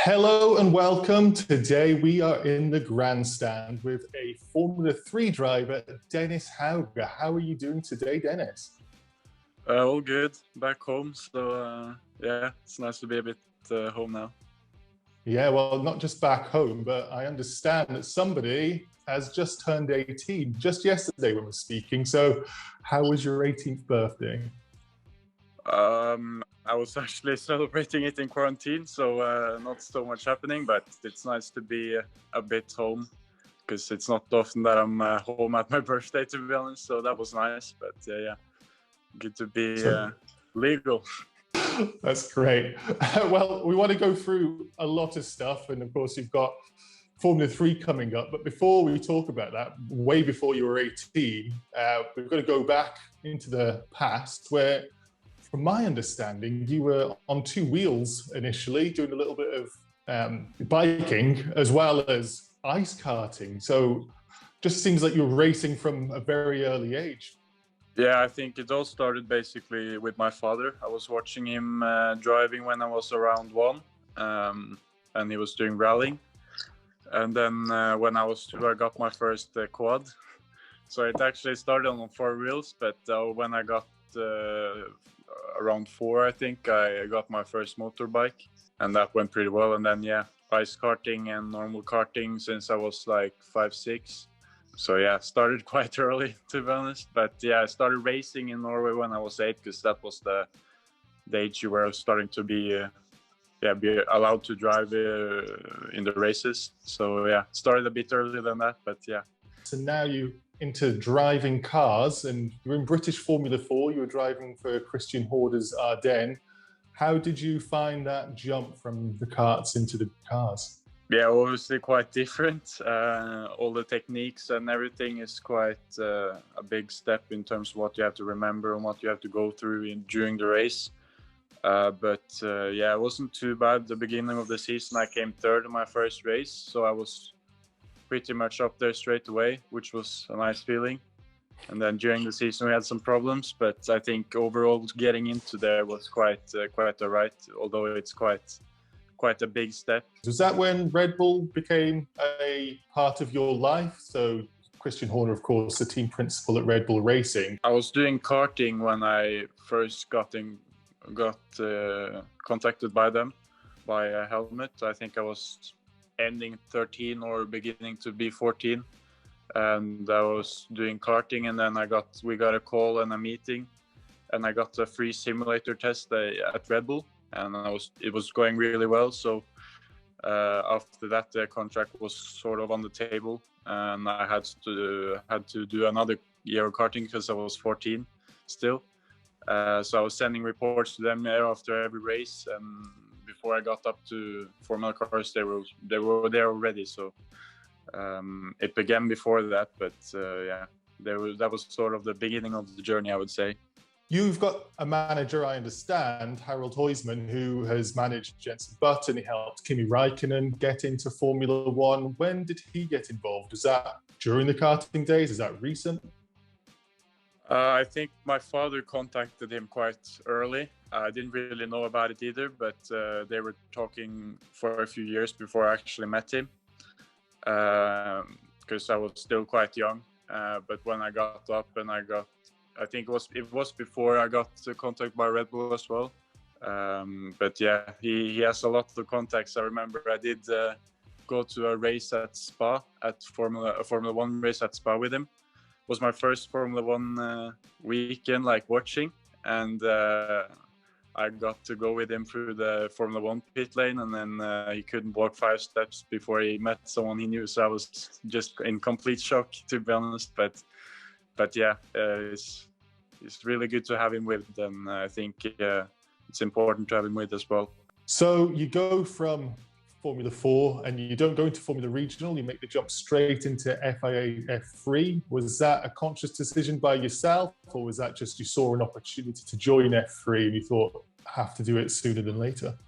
Hello and welcome. Today we are in the Grandstand with a Formula 3 driver, Dennis Hauger. How are you doing today, Dennis? All good back home. So yeah, it's nice to be a bit home now. Yeah, well, not just back home, but I understand that somebody has just turned 18 just yesterday when we're speaking. So how was your 18th birthday? I was actually celebrating it in quarantine, so not so much happening, but it's nice to be a bit home because it's not often that I'm home at my birthday, to be honest. So that was nice, but yeah, good to be legal. That's great. Well, we want to go through a lot of stuff, and of course you've got Formula 3 coming up. But before we talk about that, way before you were 18, we've got to go back into the past where, from my understanding, you were on two wheels initially, doing a little bit of biking as well as ice karting. So just seems like you were racing from a very early age. Yeah, I think it all started basically with my father. I was watching him driving when I was around one, and he was doing rallying. And then when I was two, I got my first quad. So it actually started on four wheels, but when I got around four, I think, I got my first motorbike, and that went pretty well. And then, yeah, ice karting and normal karting since I was like 5, 6. So yeah, started quite early, to be honest. But yeah, I started racing in Norway when I was 8, because that was the age you were starting to be allowed to drive in the races. So yeah, started a bit earlier than that, but yeah. So now you into driving cars, and you're in British Formula 4. You were driving for Christian Horner's Ardennes. How did you find that jump from the karts into the cars? Yeah, obviously quite different. All the techniques and everything is quite a big step in terms of what you have to remember and what you have to go through during the race. But yeah, it wasn't too bad. The beginning of the season, I came third in my first race, so I was pretty much up there straight away, which was a nice feeling. And then during the season, we had some problems, but I think overall getting into there was quite all right, although it's quite a big step. Was that when Red Bull became a part of your life? So Christian Horner, of course, the team principal at Red Bull Racing. I was doing karting when I first got contacted by them, by Helmut. I think I was ending 13 or beginning to be 14. And I was doing karting, and then we got a call and a meeting, and I got a free simulator test at Red Bull. And it was going really well. So after that, the contract was sort of on the table, and I had to do another year of karting because I was 14 still. So I was sending reports to them after every race, and before I got up to Formula cars, they were there already. So it began before that, but yeah, that was sort of the beginning of the journey, I would say. You've got a manager, I understand, Harold Huisman, who has managed Jenson Button. He helped Kimi Räikkönen get into Formula 1. When did he get involved? Was that during the karting days? Is that recent? I think my father contacted him quite early. I didn't really know about it either, but they were talking for a few years before I actually met him, because I was still quite young. But when I got up and I think it was before I got contacted by Red Bull as well. But yeah, he has a lot of contacts. I remember I did go to a race at Spa, a Formula 1 race at Spa with him. It was my first Formula 1 weekend, like watching, and I got to go with him through the Formula 1 pit lane, and then he couldn't walk 5 steps before he met someone he knew. So I was just in complete shock, to be honest. But yeah, it's really good to have him with, and I think it's important to have him with as well. So you go from Formula 4 and you don't go into Formula Regional, you make the jump straight into FIA F3. Was that a conscious decision by yourself, or was that just you saw an opportunity to join F3 and you thought, I have to do it sooner than later?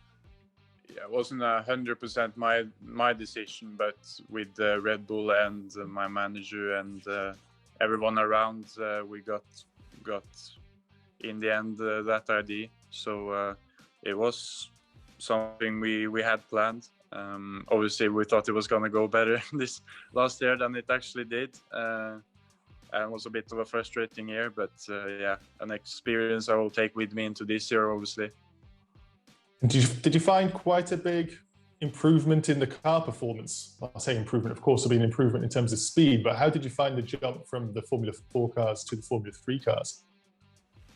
Yeah, it wasn't 100% my decision, but with Red Bull and my manager and everyone around, we got in the end that idea. So it was something we had planned, Obviously, we thought it was going to go better this last year than it actually did. And it was a bit of a frustrating year, but yeah, an experience I will take with me into this year, obviously. And did you find quite a big improvement in the car performance? I'll say improvement, of course, will be an improvement in terms of speed, but how did you find the jump from the Formula 4 cars to the Formula 3 cars?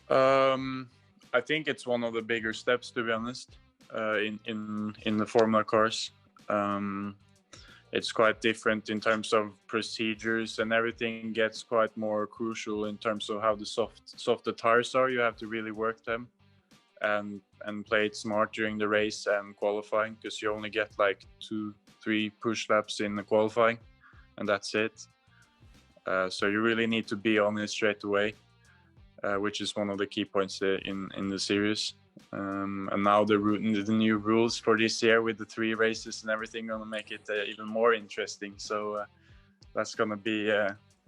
I think it's one of the bigger steps, to be honest, in the Formula cars. It's quite different in terms of procedures, and everything gets quite more crucial in terms of how the soft the tires are. You have to really work them and play it smart during the race and qualifying, because you only get like 2-3 push laps in the qualifying, and that's it. So you really need to be on it straight away, which is one of the key points in the series. And now the new rules for this year with the 3 races and everything gonna make it even more interesting. So that's gonna be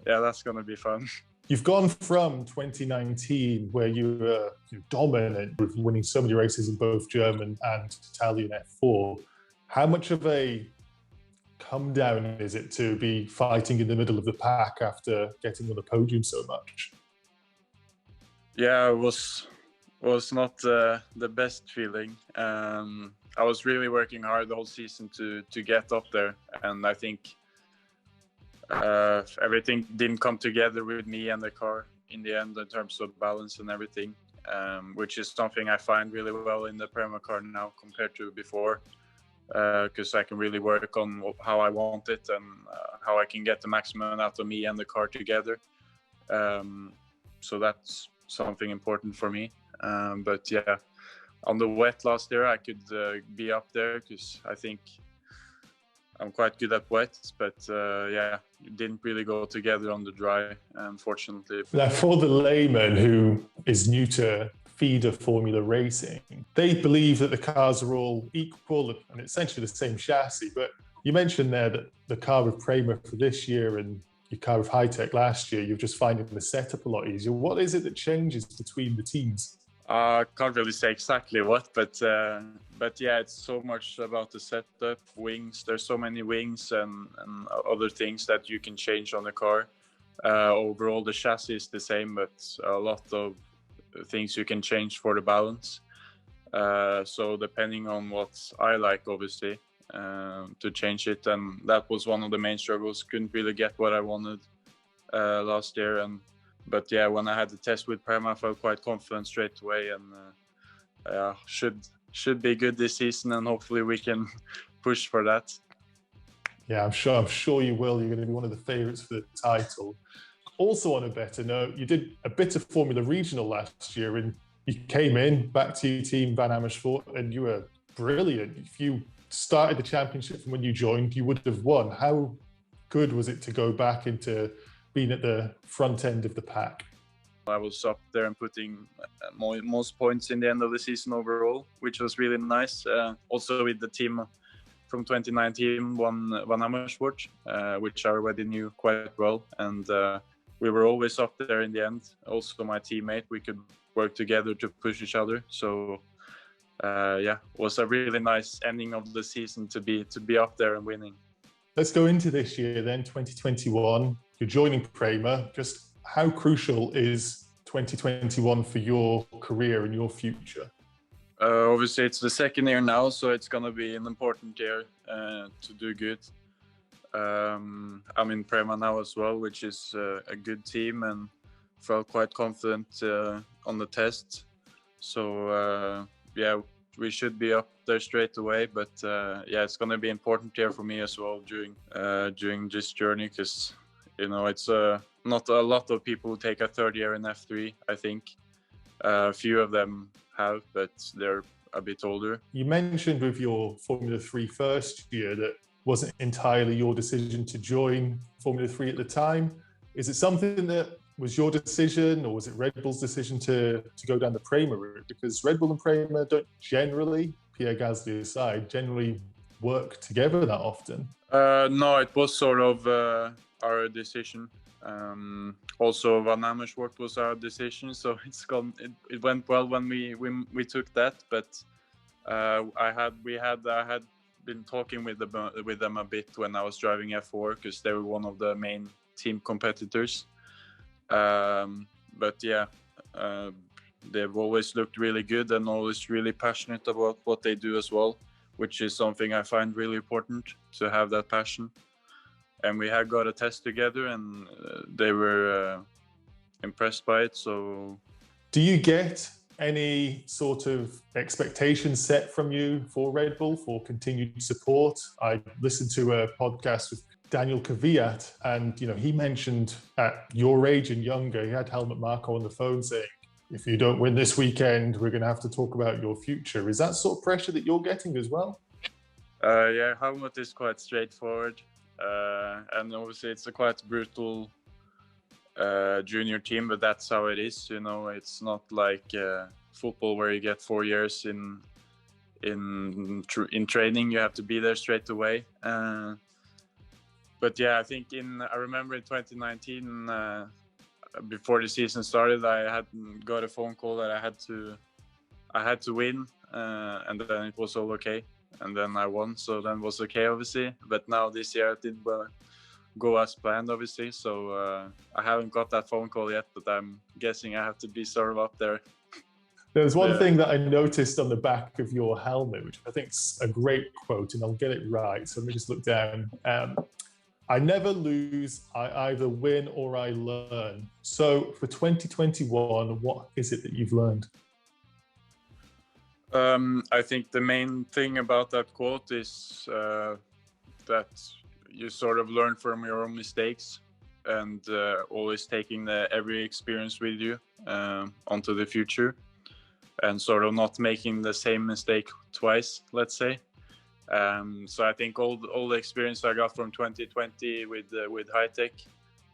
that's gonna be fun. You've gone from 2019, where you were dominant, with winning so many races in both German and Italian F4. How much of a come down is it to be fighting in the middle of the pack after getting on the podium so much? Yeah, it was not the best feeling. I was really working hard the whole season to get up there, and I think everything didn't come together with me and the car in the end in terms of balance and everything, which is something I find really well in the Prema car now compared to before, because I can really work on how I want it and how I can get the maximum out of me and the car together. So that's something important for me. But yeah, on the wet last year I could be up there, because I think I'm quite good at wet, but yeah, it didn't really go together on the dry, unfortunately. Now, for the layman who is new to feeder formula racing, they believe that the cars are all equal and essentially the same chassis. But you mentioned there that the car with Prema for this year and your car with High-Tech last year, you're just finding the setup a lot easier. What is it that changes between the teams? I can't really say exactly what, but yeah, it's so much about the setup, wings. There's so many wings and other things that you can change on the car. Overall, the chassis is the same, but a lot of things you can change for the balance. So depending on what I like, obviously, to change it, and that was one of the main struggles. Couldn't really get what I wanted last year, but yeah, when I had the test with Prema, I felt quite confident straight away, and should be good this season, and hopefully we can push for that. Yeah, I'm sure you will. You're going to be one of the favourites for the title. Also, on a better note, you did a bit of Formula Regional last year, and you came in back to your team, Van Amersfoort, and you were brilliant. If you started the championship from when you joined, you would have won. How good was it to go back into being at the front end of the pack? I was up there and putting most points in the end of the season overall, which was really nice. Also with the team from 2019, Van Amersfoort, which I already knew quite well. And we were always up there in the end. Also my teammate, we could work together to push each other. So yeah, it was a really nice ending of the season to be up there and winning. Let's go into this year then, 2021. You're joining Prema. Just how crucial is 2021 for your career and your future? Obviously, it's the second year now, so it's going to be an important year to do good. I'm in Prema now as well, which is a good team, and felt quite confident on the test. So yeah, we should be up there straight away. But yeah, it's going to be an important year for me as well during this journey, because it's not a lot of people who take a third year in F3. I think a few of them have, but they're a bit older. You mentioned with your Formula 3 first year that wasn't entirely your decision to join Formula 3 at the time. Is it something that was your decision, or was it Red Bull's decision to go down the Prema route? Because Red Bull and Prema don't generally, Pierre Gasly aside, generally work together that often. No, it was sort of our decision. Also, Van Amersfoort was our decision, so it went well when we took that. But I had been talking with them a bit when I was driving F4 because they were one of the main team competitors. But yeah, they've always looked really good and always really passionate about what they do as well, which is something I find really important, to have that passion. And we had got a test together, and they were impressed by it. So, do you get any sort of expectations set from you for Red Bull for continued support? I listened to a podcast with Daniel Kvyat, and he mentioned at your age and younger, he had Helmut Marko on the phone saying, if you don't win this weekend, we're going to have to talk about your future. Is that sort of pressure that you're getting as well? Yeah, Helmut is quite straightforward. And obviously it's a quite brutal junior team, but that's how it is. It's not like football where you get 4 years in training. You have to be there straight away. But yeah, I remember in 2019, before the season started, I had got a phone call that I had to win, and then it was all okay. And then I won, so then it was okay, obviously. But now this year it didn't go as planned, obviously. So I haven't got that phone call yet, but I'm guessing I have to be sort of up there. There's one thing that I noticed on the back of your helmet, which I think is a great quote, and I'll get it right. So let me just look down. I never lose, I either win or I learn. So for 2021, what is it that you've learned? I think the main thing about that quote is that you sort of learn from your own mistakes, and always taking every experience with you onto the future, and sort of not making the same mistake twice, let's say. So I think all the experience I got from 2020 with high tech,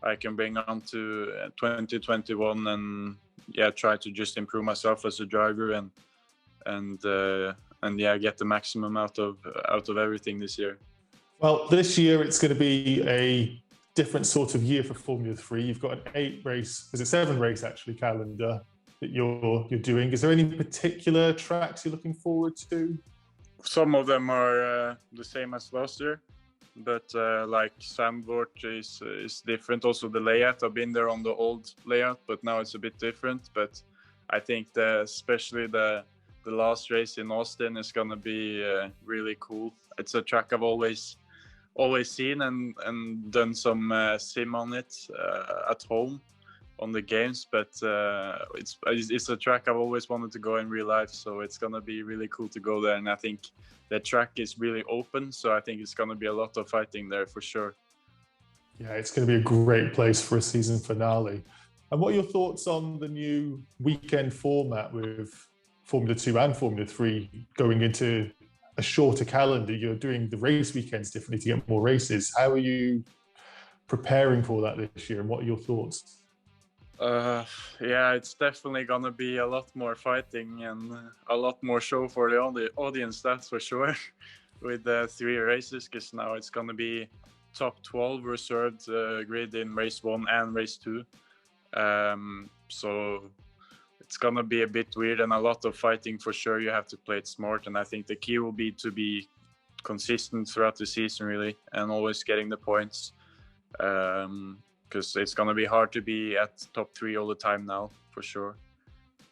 I can bring on to 2021, and try to just improve myself as a driver and get the maximum out of everything this year. Well, this year it's going to be a different sort of year for Formula 3. You've got an 7 race actually calendar that you're doing. Is there any particular tracks you're looking forward to? Some of them are the same as last year, but like Sandvort is different. Also the layout, I've been there on the old layout, but now it's a bit different. But I think especially the last race in Austin is going to be really cool. It's a track I've always seen and done some sim on it at home on the games, but it's a track I've always wanted to go in real life, so it's going to be really cool to go there. And I think the track is really open, so I think it's going to be a lot of fighting there for sure. Yeah, it's going to be a great place for a season finale. And what are your thoughts on the new weekend format with Formula 2 and Formula 3 going into a shorter calendar? You're doing the race weekends differently to get more races. How are you preparing for that this year, and what are your thoughts? It's definitely gonna be a lot more fighting and a lot more show for the audience, that's for sure. With 3 races, because now it's gonna be top 12 reserved grid in race 1 and race 2. So it's gonna be a bit weird and a lot of fighting for sure. You have to play it smart, and I think the key will be to be consistent throughout the season, really, and always getting the points. Because it's going to be hard to be at top 3 all the time now, for sure.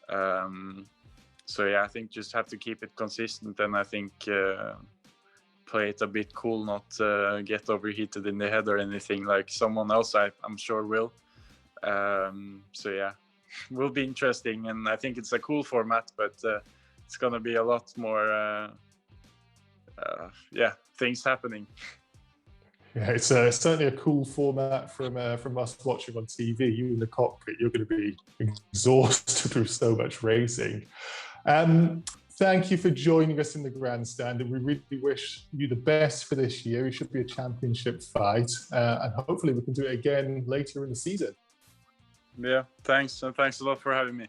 I think just have to keep it consistent, and I think play it a bit cool, not get overheated in the head or anything like someone else I'm sure will. Will be interesting, and I think it's a cool format, but it's going to be a lot more things happening. Yeah, it's certainly a cool format from us watching on TV. You in the cockpit, you're going to be exhausted through so much racing. Thank you for joining us in the Grandstand, and we really wish you the best for this year. It should be a championship fight, and hopefully we can do it again later in the season. Yeah, thanks, and thanks a lot for having me.